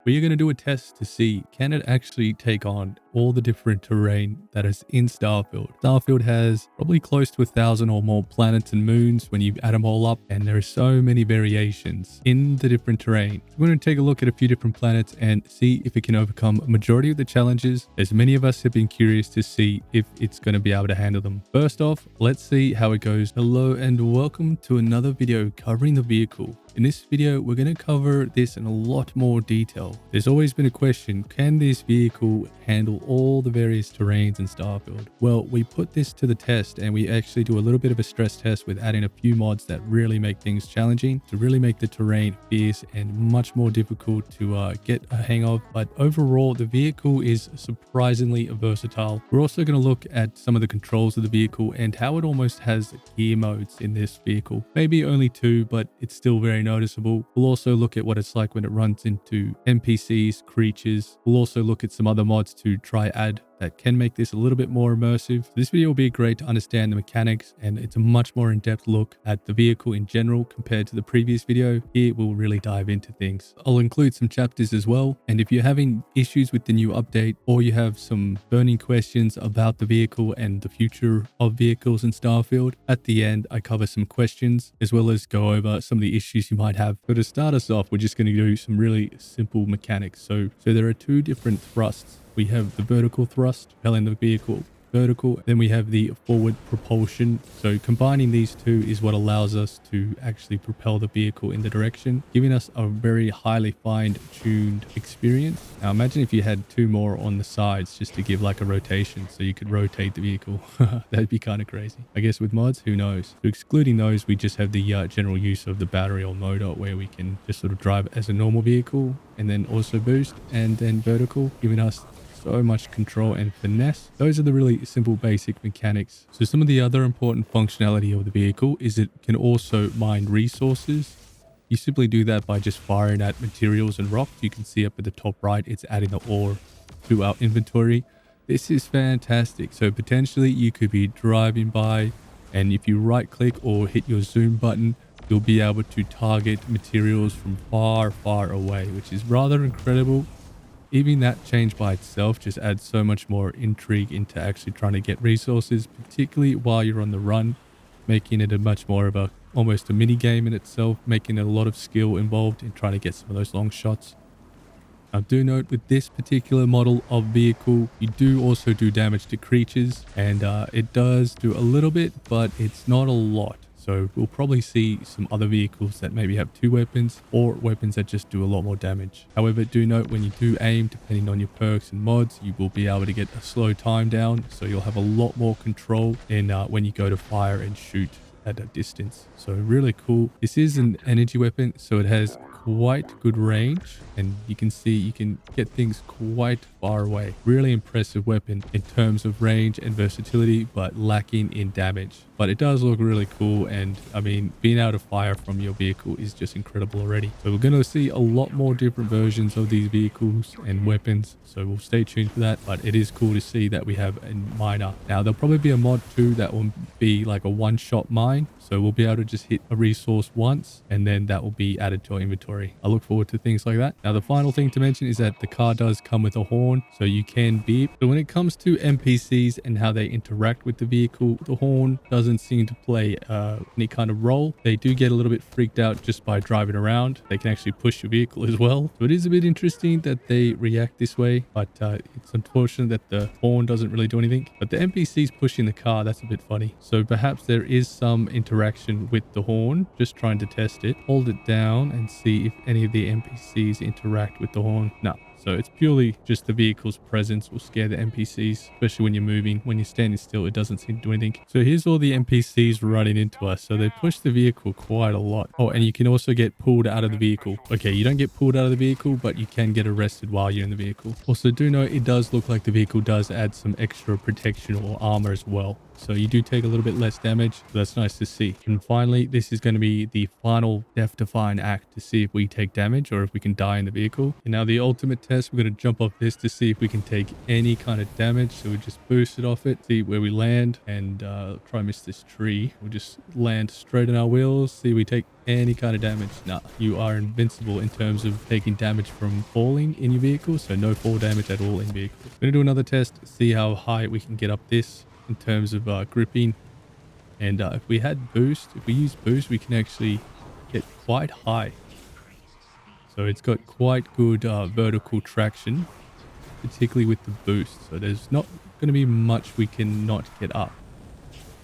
we are going to do a test to see can it actually take on all the different terrain that is in Starfield. Starfield has probably close to 1,000 or more planets and moons when you add them all up, and there are so many variations in the different terrain. We're going to take a look at a few different planets and see if it can overcome a majority of the challenges, as many of us have been curious to see if it's going to be able to handle them. First off, let's see how it goes. Hello and welcome to another video covering the vehicle. In this video, we're going to cover this in a lot more detail. There's always been a question, can this vehicle handle all the various terrains in Starfield? Well, we put this to the test and we actually do a little bit of a stress test with adding a few mods that really make things challenging, to really make the terrain fierce and much more difficult to get a hang of. But overall, the vehicle is surprisingly versatile. We're also going to look at some of the controls of the vehicle and how it almost has gear modes in this vehicle. Maybe only 2, but it's still very noticeable. We'll also look at what it's like when it runs into NPCs, creatures. We'll also look at some other mods to try add that can make this a little bit more immersive. This video will be great to understand the mechanics, and it's a much more in-depth look at the vehicle in general compared to the previous video. Here we'll really dive into things. I'll include some chapters as well, and if you're having issues with the new update or you have some burning questions about the vehicle and the future of vehicles in Starfield, at the end I cover some questions as well as go over some of the issues you might have. So to start us off, we're just going to do some really simple mechanics. So there are 2 different thrusts. We have the vertical thrust, propelling the vehicle vertical. Then we have the forward propulsion. So combining these 2 is what allows us to actually propel the vehicle in the direction, giving us a very highly fine-tuned experience. Now imagine if you had 2 more on the sides just to give like a rotation so you could rotate the vehicle. That'd be kind of crazy. I guess with mods, who knows? So excluding those, we just have the general use of the battery or motor where we can just sort of drive as a normal vehicle and then also boost and then vertical, giving us so much control and finesse. Those are the really simple basic mechanics. So some of the other important functionality of the vehicle is it can also mine resources. You simply do that by just firing at materials and rocks. You can see up at the top right, it's adding the ore to our inventory. This is fantastic. So potentially you could be driving by, and if you right click or hit your zoom button, you'll be able to target materials from far, far away, which is rather incredible. Even that change by itself just adds so much more intrigue into actually trying to get resources, particularly while you're on the run, making it a much more of a almost a mini game in itself, making it a lot of skill involved in trying to get some of those long shots. Now do note with this particular model of vehicle, you do also do damage to creatures, and it does do a little bit, but it's not a lot. So we'll probably see some other vehicles that maybe have 2 weapons or weapons that just do a lot more damage. However, do note when you do aim, depending on your perks and mods, you will be able to get a slow time down. So you'll have a lot more control in when you go to fire and shoot at a distance. So really cool. This is an energy weapon, so it has quite good range, and you can see you can get things quite far away. Really impressive weapon in terms of range and versatility, but lacking in damage. But it does look really cool, and I mean, being able to fire from your vehicle is just incredible already. So we're going to see a lot more different versions of these vehicles and weapons, so we'll stay tuned for that. But it is cool to see that we have a miner. Now there'll probably be a mod too that will be like a one-shot mine, so we'll be able to just hit a resource once and then that will be added to our inventory. I look forward to things like that. Now the final thing to mention is that the car does come with a horn, so you can beep. So when it comes to NPCs and how they interact with the vehicle, the horn doesn't seem to play any kind of role. They do get a little bit freaked out just by driving around. They can actually push your vehicle as well. So it is a bit interesting that they react this way, but it's unfortunate that the horn doesn't really do anything. But the NPCs pushing the car, that's a bit funny. So perhaps there is some interaction with the horn. Just trying to test it. Hold it down and see if any of the NPCs interact with the horn. No. So it's purely just the vehicle's presence will scare the NPCs, especially when you're moving. When you're standing still, it doesn't seem to do anything. So here's all the NPCs running into us. So they push the vehicle quite a lot. Oh, and you can also get pulled out of the vehicle. Okay, you don't get pulled out of the vehicle, but you can get arrested while you're in the vehicle. Also, do note it does look like the vehicle does add some extra protection or armor as well. So you do take a little bit less damage. So that's nice to see. And finally, this is going to be the final death-defying act to see if we take damage or if we can die in the vehicle. And now the ultimate test. We're going to jump off this to see if we can take any kind of damage. So we just boost it off it, see where we land, and try and miss this tree. We'll just land straight on our wheels, see if we take any kind of damage. Nah, you are invincible in terms of taking damage from falling in your vehicle. So no fall damage at all in vehicle. We're going to do another test, see how high we can get up this in terms of gripping. And if we use boost, we can actually get quite high. So it's got quite good vertical traction, particularly with the boost. So there's not going to be much we can not get up.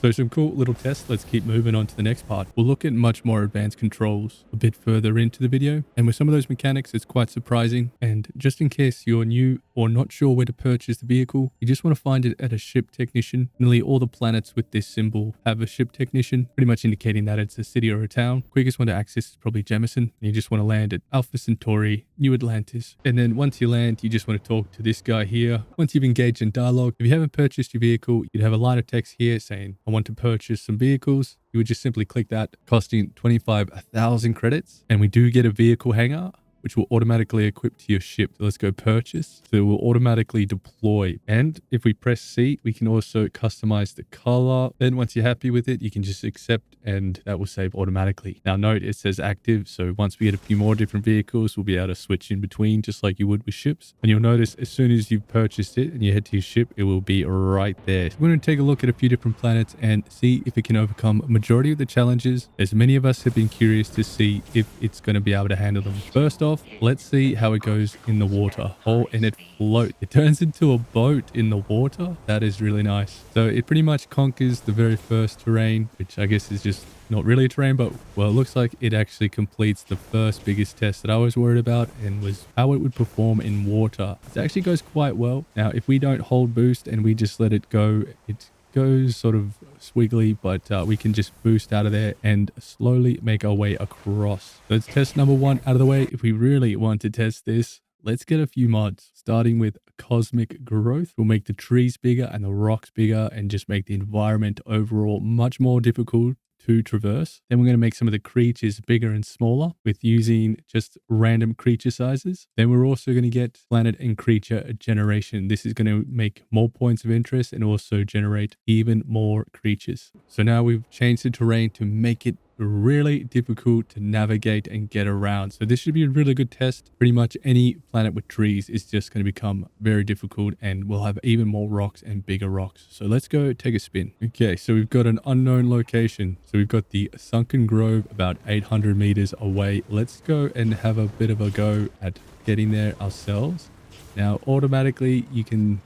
So some cool little tests. Let's keep moving on to the next part. We'll look at much more advanced controls a bit further into the video. And with some of those mechanics, it's quite surprising. And just in case you're new or not sure where to purchase the vehicle, you just want to find it at a ship technician. Nearly all the planets with this symbol have a ship technician, pretty much indicating that it's a city or a town. Quickest one to access is probably Jemison. And you just want to land at Alpha Centauri, New Atlantis. And then once you land, you just want to talk to this guy here. Once you've engaged in dialogue, if you haven't purchased your vehicle, you'd have a line of text here saying, I want to purchase some vehicles. You would just simply click that, costing 25,000 credits. And we do get a vehicle hangar, which will automatically equip to your ship. So let's go purchase. So it will automatically deploy. And if we press C, we can also customize the color. Then once you're happy with it, you can just accept and that will save automatically. Now note, it says active. So once we get a few more different vehicles, we'll be able to switch in between just like you would with ships. And you'll notice as soon as you've purchased it and you head to your ship, it will be right there. So we're going to take a look at a few different planets and see if it can overcome a majority of the challenges, as many of us have been curious to see if it's going to be able to handle them. First off, let's see how it goes in the water. Oh, and it floats. It turns into a boat in the water. That is really nice. So it pretty much conquers the very first terrain, which I guess is just not really a terrain, but well, it looks like it actually completes the first biggest test that I was worried about, and was how it would perform in water. It actually goes quite well. Now, if we don't hold boost and we just let it go, it goes sort of squiggly, but we can just boost out of there and slowly make our way across. So let's test number one out of the way. If we really want to test this, let's get a few mods, starting with cosmic growth. We'll make the trees bigger and the rocks bigger and just make the environment overall much more difficult to traverse. Then we're going to make some of the creatures bigger and smaller with using just random creature sizes. Then we're also going to get planet and creature generation. This is going to make more points of interest and also generate even more creatures. So now we've changed the terrain to make it really difficult to navigate and get around. So this should be a really good test. Pretty much any planet with trees is just going to become very difficult, and we'll have even more rocks and bigger rocks. So let's go take a spin. Okay, so we've got an unknown location. So we've got the Sunken Grove about 800 meters away. Let's go and have a bit of a go at getting there ourselves. Now, automatically you can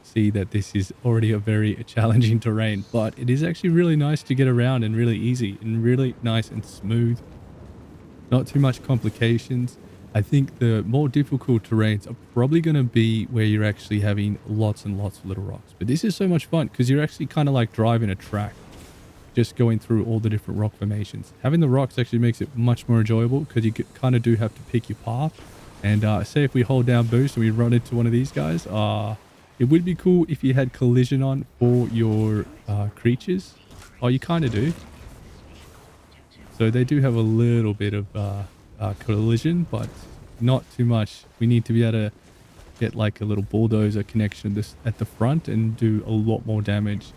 see that this is already a very challenging terrain, but it is actually really nice to get around and really easy and really nice and smooth. Not too much complications. I think the more difficult terrains are probably going to be where you're actually having lots and lots of little rocks. But this is so much fun because you're actually kind of like driving a track, just going through all the different rock formations. Having the rocks actually makes it much more enjoyable because you kind of do have to pick your path. And say if we hold down boost and we run into one of these guys, it would be cool if you had collision on for your creatures. Oh, you kind of do. So they do have a little bit of collision, but not too much. We need to be able to get like a little bulldozer connection at the front and do a lot more damage.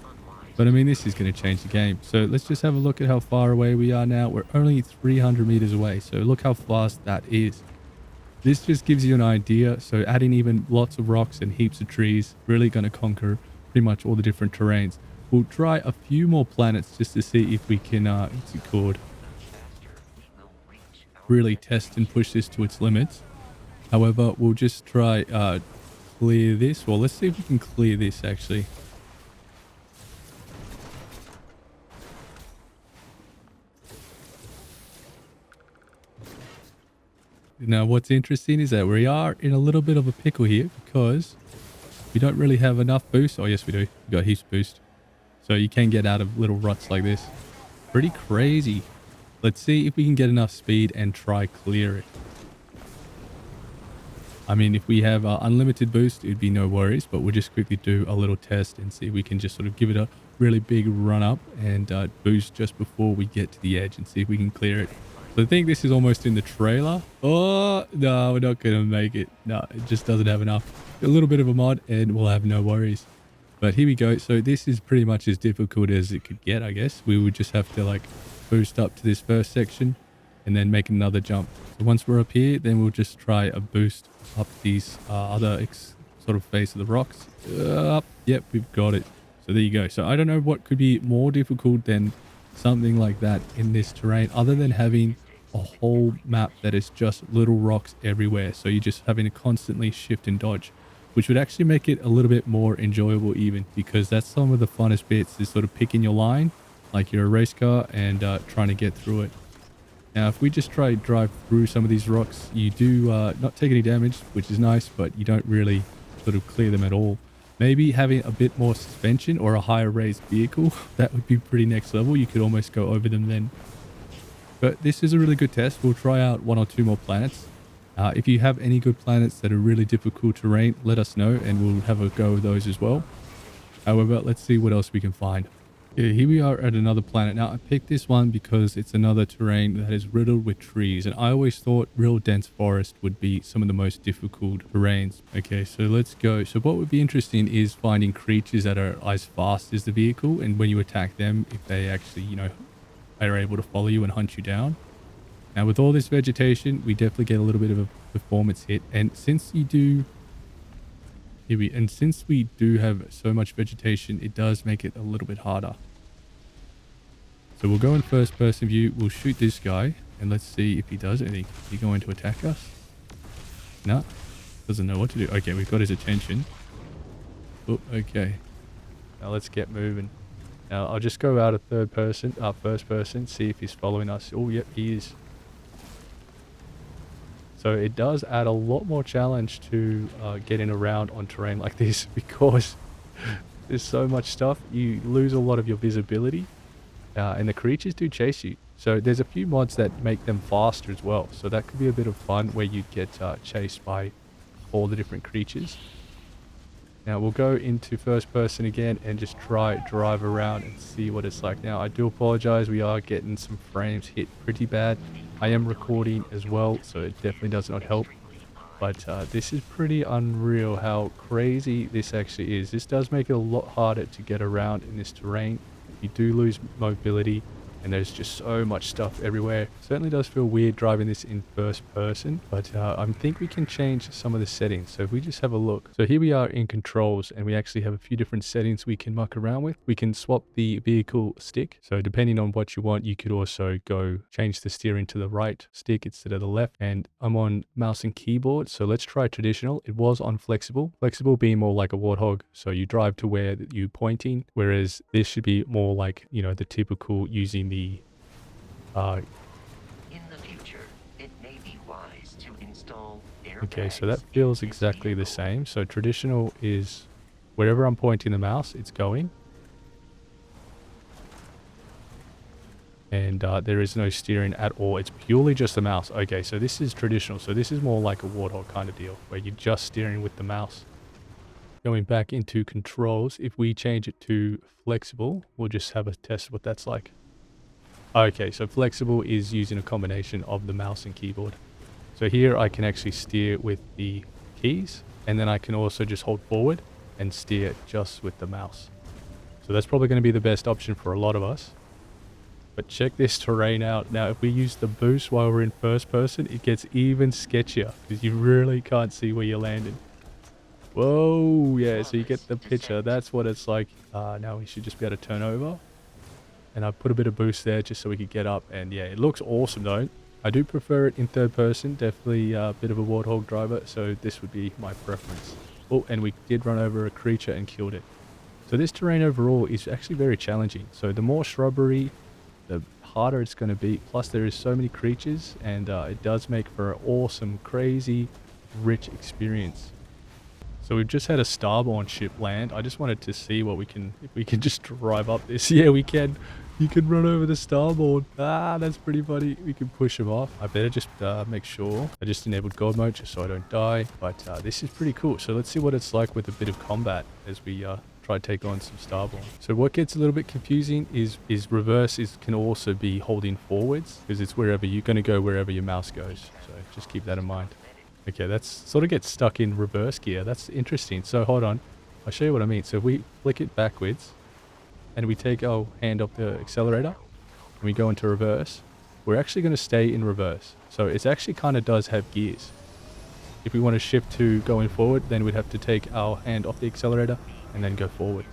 But I mean, this is going to change the game. So let's just have a look at how far away we are now. We're only 300 meters away. So look how fast that is. This just gives you an idea. So adding even lots of rocks and heaps of trees, really going to conquer pretty much all the different terrains. We'll try a few more planets just to see if we can, what's it called? Really test and push this to its limits. However, we'll just try clear this. Well, let's see if we can clear this actually. Now, what's interesting is that we are in a little bit of a pickle here because we don't really have enough boost. Oh, yes, we do. We've got heaps of boost. So you can get out of little ruts like this. Pretty crazy. Let's see if we can get enough speed and try clear it. I mean, if we have unlimited boost, it'd be no worries, but we'll just quickly do a little test and see if we can just sort of give it a really big run up and boost just before we get to the edge and see if we can clear it. I think this is almost in the trailer. Oh, no, we're not going to make it. No, it just doesn't have enough. A little bit of a mod and we'll have no worries. But here we go. So this is pretty much as difficult as it could get, I guess. We would just have to like boost up to this first section and then make another jump. So once we're up here, then we'll just try a boost up these other sort of face of the rocks. Up. Yep, we've got it. So there you go. So I don't know what could be more difficult than something like that in this terrain other than having a whole map that is just little rocks everywhere. So you're just having to constantly shift and dodge, which would actually make it a little bit more enjoyable even, because that's some of the funnest bits is sort of picking your line like you're a race car and trying to get through it. Now, if we just try to drive through some of these rocks, you do not take any damage, which is nice, but you don't really sort of clear them at all. Maybe having a bit more suspension or a higher raised vehicle, that would be pretty next level. You could almost go over them then. But this is a really good test. We'll try out 1 or 2 more planets. If you have any good planets that are really difficult terrain, let us know and we'll have a go of those as well. However, let's see what else we can find. Yeah, here we are at another planet. Now, I picked this one because it's another terrain that is riddled with trees. And I always thought real dense forest would be some of the most difficult terrains. Okay, so let's go. So what would be interesting is finding creatures that are as fast as the vehicle. And when you attack them, if they actually, you know, are able to follow you and hunt you down. Now, with all this vegetation, we definitely get a little bit of a performance hit. And since you do... since we do have so much vegetation, it does make it a little bit harder. So we'll go in first person view. We'll shoot this guy and let's see if he does anything. Is he going to attack us? No, doesn't know what to do. Okay, we've got his attention. Oh, okay. Now let's get moving. Now I'll just go out of first person, see if he's following us. Oh, yep, he is. So it does add a lot more challenge to getting around on terrain like this because there's so much stuff. You lose a lot of your visibility and the creatures do chase you. So there's a few mods that make them faster as well. So that could be a bit of fun where you get chased by all the different creatures. Now we'll go into first person again and just drive around and see what it's like. Now I do apologize, we are getting some frames hit pretty bad. I am recording as well, so it definitely does not help. But this is pretty unreal how crazy this actually is. This does make it a lot harder to get around in this terrain. You do lose mobility and there's just so much stuff everywhere. Certainly does feel weird driving this in first person, but I think we can change some of the settings. So if we just have a look. So here we are in controls and we actually have a few different settings we can muck around with. We can swap the vehicle stick. So depending on what you want, you could also go change the steering to the right stick instead of the left. And I'm on mouse and keyboard. So let's try traditional. It was on flexible. Flexible being more like a warthog. So you drive to where you're pointing, whereas this should be more like, you know, the typical using the In the future, it may be wise to install airbags. Okay, so that feels exactly the same. So traditional is wherever I'm pointing the mouse, it's going. And there is no steering at all. It's purely just the mouse. Okay, so this is traditional. So this is more like a warthog kind of deal where you're just steering with the mouse. Going back into controls, if we change it to flexible, we'll just have a test what that's like. Okay, so flexible is using a combination of the mouse and keyboard. So here I can actually steer with the keys, and then I can also just hold forward and steer just with the mouse. So that's probably going to be the best option for a lot of us. But check this terrain out. Now, if we use the boost while we're in first person, it gets even sketchier because you really can't see where you're landing. Whoa, yeah, so you get the picture. That's what it's like. Now we should just be able to turn over. And I put a bit of boost there just so we could get up. And yeah, it looks awesome though. I do prefer it in third person. Definitely a bit of a warthog driver. So this would be my preference. Oh, and we did run over a creature and killed it. So this terrain overall is actually very challenging. So the more shrubbery, the harder it's going to be. Plus there is so many creatures and it does make for an awesome, crazy, rich experience. So we've just had a starborn ship land. I just wanted to see what we can, if we can just drive up this. Yeah, we can. You can run over the starboard. Ah, that's pretty funny. We can push him off. I better just make sure. I just enabled God mode just so I don't die. But this is pretty cool. So let's see what it's like with a bit of combat as we try to take on some Starborn. So what gets a little bit confusing is reverse can also be holding forwards, because it's wherever you're going to go, wherever your mouse goes. So just keep that in mind. Okay, that's sort of gets stuck in reverse gear. That's interesting. So hold on, I'll show you what I mean. So if we flick it backwards and we take our hand off the accelerator and we go into reverse, we're actually going to stay in reverse. So it actually kind of does have gears. If we want to shift to going forward, then we'd have to take our hand off the accelerator and then go forward.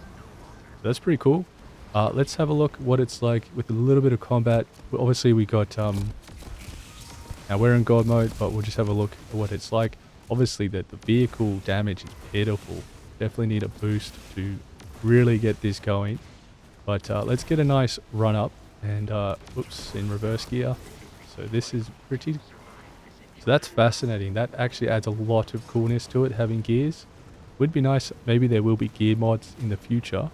So that's pretty cool. Let's have a look what it's like with a little bit of combat. Obviously we got now we're in God mode, but we'll just have a look at what it's like. Obviously the vehicle damage is pitiful. Definitely need a boost to really get this going. But let's get a nice run up and oops, in reverse gear. So this is pretty, so that's fascinating. That actually adds a lot of coolness to it, having gears. Would be nice, maybe there will be gear mods in the future.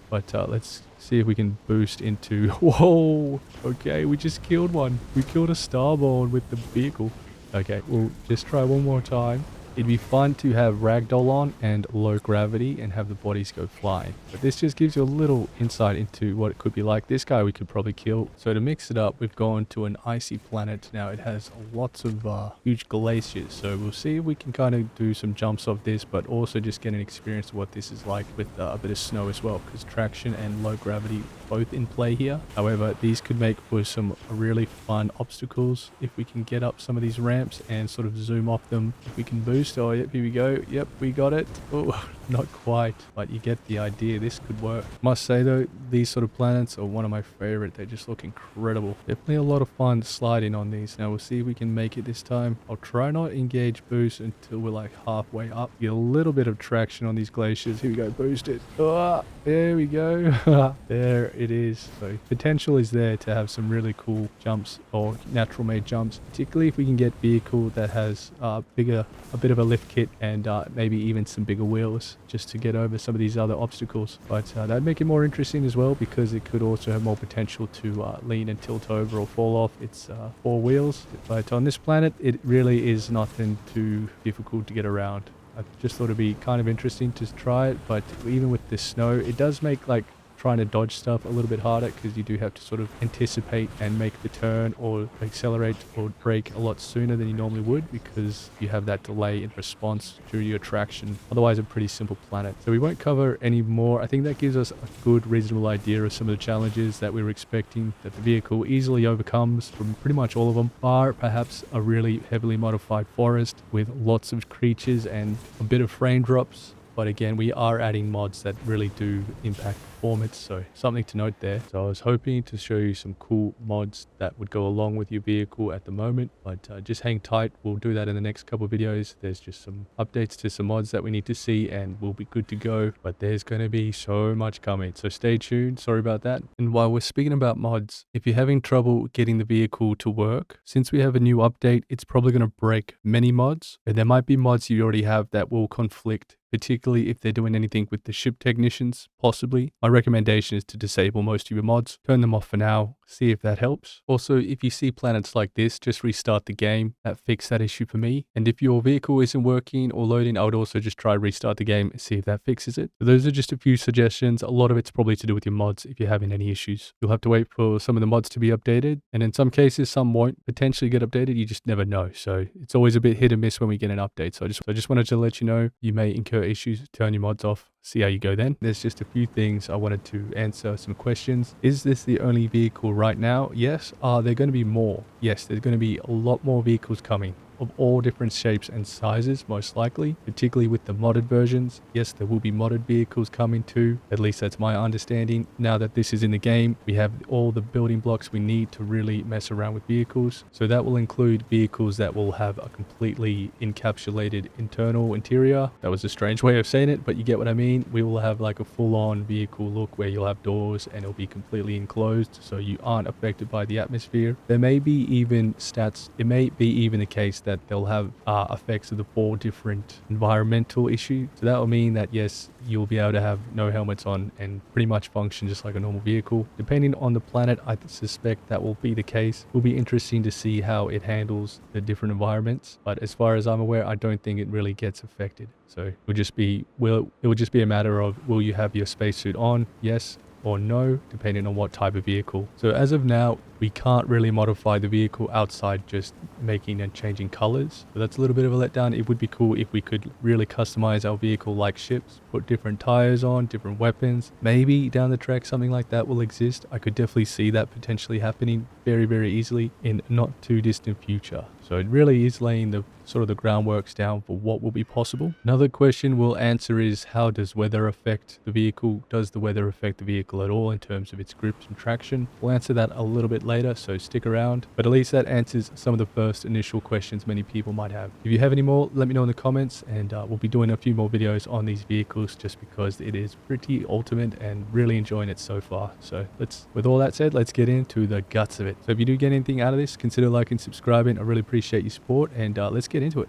But let's see if we can boost into... Whoa! Okay, we just killed one. We killed a Starborn with the vehicle. Okay, we'll just try one more time. It'd be fun to have ragdoll on and low gravity and have the bodies go flying. But this just gives you a little insight into what it could be like. This guy we could probably kill. So to mix it up, we've gone to an icy planet. Now it has lots of huge glaciers. So we'll see if we can kind of do some jumps off this, but also just get an experience of what this is like with a bit of snow as well, because traction and low gravity both in play here. However, these could make for some really fun obstacles if we can get up some of these ramps and sort of zoom off them. If we can boost, oh yep, here we go. Yep, we got it. Oh, not quite, but you get the idea. This could work. Must say though, these sort of planets are one of my favorite. They just look incredible. Definitely a lot of fun sliding on these. Now we'll see if we can make it this time. I'll try not engage boost until we're like halfway up. Get a little bit of traction on these glaciers. Here we go, boost it. Oh, there we go. There it is. So potential is there to have some really cool jumps or natural made jumps, particularly if we can get vehicle that has a bit of a lift kit and maybe even some bigger wheels just to get over some of these other obstacles. But that'd make it more interesting as well, because it could also have more potential to lean and tilt over or fall off its four wheels. But on this planet, it really is nothing too difficult to get around. I just thought it'd be kind of interesting to try it, but even with this snow, it does make like trying to dodge stuff a little bit harder, because you do have to sort of anticipate and make the turn or accelerate or brake a lot sooner than you normally would, because you have that delay in response due to your traction. Otherwise a pretty simple planet. So we won't cover any more. I think that gives us a good reasonable idea of some of the challenges that we were expecting that the vehicle easily overcomes from pretty much all of them, bar perhaps a really heavily modified forest with lots of creatures and a bit of frame drops. But again, we are adding mods that really do impact performance, so something to note there. So I was hoping to show you some cool mods that would go along with your vehicle at the moment, but just hang tight. We'll do that in the next couple of videos. There's just some updates to some mods that we need to see and we'll be good to go, but there's going to be so much coming, so stay tuned. Sorry about that. And while we're speaking about mods, if you're having trouble getting the vehicle to work, since we have a new update, it's probably going to break many mods, and there might be mods you already have that will conflict, particularly if they're doing anything with the ship technicians, possibly. My recommendation is to disable most of your mods, turn them off for now, see if that helps. Also, if you see planets like this, just restart the game. That fixed that issue for me. And if your vehicle isn't working or loading, I would also just try restart the game and see if that fixes it. So those are just a few suggestions. A lot of it's probably to do with your mods if you're having any issues. You'll have to wait for some of the mods to be updated, and in some cases, some won't potentially get updated. You just never know. So it's always a bit hit and miss when we get an update. So I just wanted to let you know you may incur issues. Turn your mods off. See how you go then. There's just a few things I wanted to answer some questions. Is this the only vehicle right now? Yes. Are there going to be more? Yes, there's going to be a lot more vehicles coming of all different shapes and sizes, most likely, particularly with the modded versions. Yes, there will be modded vehicles coming too. At least that's my understanding. Now that this is in the game, we have all the building blocks we need to really mess around with vehicles. So that will include vehicles that will have a completely encapsulated internal interior. That was a strange way of saying it, but you get what I mean. We will have like a full-on vehicle look where you'll have doors and it'll be completely enclosed, so you aren't affected by the atmosphere. There may be even stats. It may be even the case that they'll have effects of the 4 different environmental issues. So that will mean that yes, you'll be able to have no helmets on and pretty much function just like a normal vehicle. Depending on the planet, I suspect that will be the case. It will be interesting to see how it handles the different environments. But as far as I'm aware, I don't think it really gets affected. So it will just be a matter of, will you have your spacesuit on? Yes or no, depending on what type of vehicle. So as of now, we can't really modify the vehicle outside just making and changing colors. So that's a little bit of a letdown. It would be cool if we could really customize our vehicle like ships, put different tires on, different weapons. Maybe down the track something like that will exist. I could definitely see that potentially happening very, very easily in not too distant future. So it really is laying the sort of the groundworks down for what will be possible. Another question we'll answer is, how does weather affect the vehicle? Does the weather affect the vehicle at all in terms of its grip and traction? We'll answer that a little bit later, so stick around. But at least that answers some of the first initial questions many people might have. If you have any more, let me know in the comments, and we'll be doing a few more videos on these vehicles just because it is pretty ultimate and really enjoying it so far. So with all that said, let's get into the guts of it. So if you do get anything out of this, consider liking, subscribing. I really appreciate your support, and let's get into it.